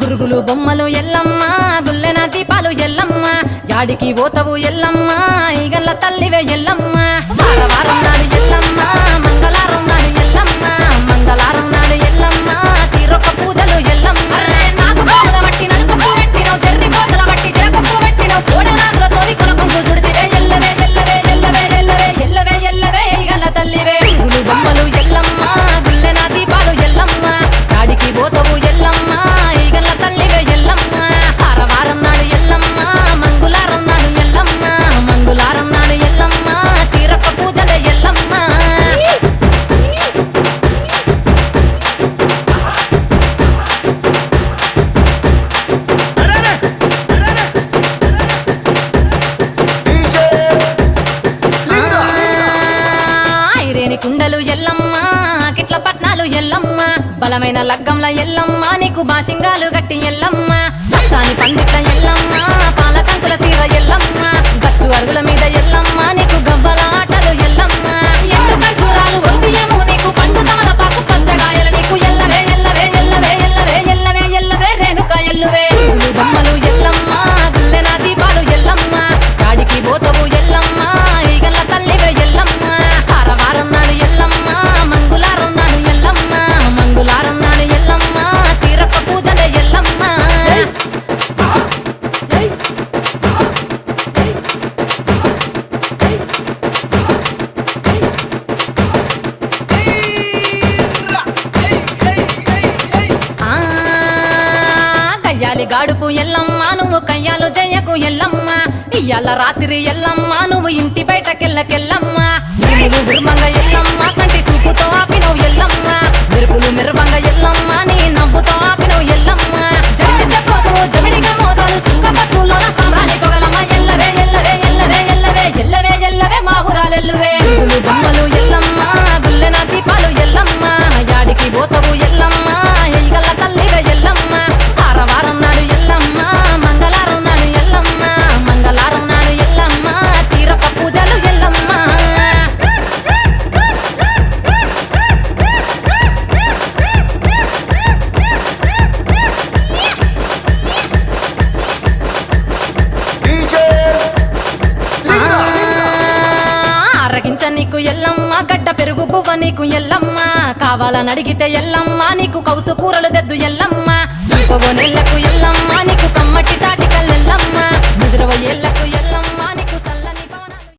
గురుగులు బొమ్మలు ఎల్లమ్మ గుల్లెన దీపాలు ఎల్లమ్మ యాడికి పోతవు ఎల్లమ్మ ఈగల్ల తల్లివే ఎల్లమ్మ వారం నాడు ఎల్లమ్మ మంగళవారం నాడు ఎల్లమ్మ మంగళవారం నాడు ఎల్లమ్మ తీరొక్క పూజలు ఎల్లమ్మ నాకు పూల బట్టి నలుకప్పు పెట్టినవు జర్రి కోతల బట్టి జరకప్పు పెట్టినవు కోడ నాగులతోని కొనకొంగు చుడితివే ఎల్లవే ఎల్లవే ఎల్లవే ఎల్లవే ఎల్లవే ఎల్లవే ఈగల్ల తల్లివే గురుగులు బొమ్మలు ఎల్లమ్మ గుల్లెన దీపాలు ఎల్లమ్మ యాడికి పోతవు ఎల్లమ్మ ఈగల్ల తల్లివే ఎల్లమ్మ వారం నాడు ఎల్లమ్మ మంగళవారం నాడు ఎల్లమ్మ మంగళవారం నాడు ఎల్లమ్మ తీరొక్క పూజలే ఎల్లమ్మ కుండలు ఎల్లమ్మ కిట్ల పట్నాలు ఎల్లమ్మ బలమైన లగ్గంల ఎల్లమ్మ నీకు బాషింగాలు గట్టి ఎల్లమ్మ పచ్చాని పందిట్ల ఎల్లమ్మ పాలకంకుల సీర ఎల్లమ్మ గచ్చు అరుగుల మీద ఎల్లమ్మ నీకు గవ్వల ఆటలు ఎల్లమ్మ ఎండు ఖర్జూరాలు ఒంటియము నీకు పండు తమలపాకు పచ్చగాయలు నీకు ఎల్లవే ఎల్లవే ఎల్లవే ఎల్లవే ఎల్లవే ఎల్లవే రేణుక ఎల్లువే బొమ్మలు ఎల్లమ్మ గుల్లెన దీపాలు ఎల్లమ్మ చాడికి పోతవు ఎల్లమ్మ ఈగల్ల తల్లివే ఎల్లమ్మ వారం నాడు ఎల్లమ్మ మంగళవారం నాడు ఎల్లమ్మ మంగళవారం నాడు ఎల్లమ్మ తీరొక్క పూజలే ఎల్లమ్మ కయ్యాలి గాడుపు ఎల్లమ్మ నువ్వు కయ్యాలు జయ్యకు ఎల్లమ్మ ఇయ్యాల రాత్రి ఎల్లమ్మ నువ్వు ఇంటి బయటకెళ్ళకెళ్ళమ్మ మెరుపులు విరుమంగ ఎల్లమ్మ కంటి చూపుతో ఆపినవు ఎల్లమ్మ మెరుపులు మెరువంగ ఎల్లమ్మ నీ నవ్వుతో ఆపినవు ఎల్లమ్మ జడికి చెప్పదు జమిడిగా మోతాలు సుఖపత్తులోన సామ్రాణి పొగలమ్మ ఎల్లవే ఎల్లవే ఎల్లవే ఎల్లవే ఎల్లవే ఎల్లవే మా ఊరాలెల్లువే బొమ్మలు ఎల్లమ్మ గుల్లెన దీపాలు ఎల్లమ్మ యాడికి పోతవు ఎల్లమ్మ ఈగల్ల తల్లివే ఎల్లమ్మ వారం నాడు ఎల్లమ్మ మంగళవారం నాడు ఎల్లమ్మ మంగళవారం నాడు ఎల్లమ్మ తీరొక్క పూజలు ఎల్లమ్మ అరగించ నీకు ఎల్లమ్మ గడ్డ పెరుగు బువ్వ నీకు ఎల్లమ్మ కావాలని అడిగితే ఎల్లమ్మ నీకు కౌసు కూరలు దెద్దు ఎల్లమ్మ నెల్లకు ఎల్లమ్మ నీకు కమ్మటి తాటికల్లెల్లమ్మ ముదిరవ ఎల్లకు ఎల్లమ్మ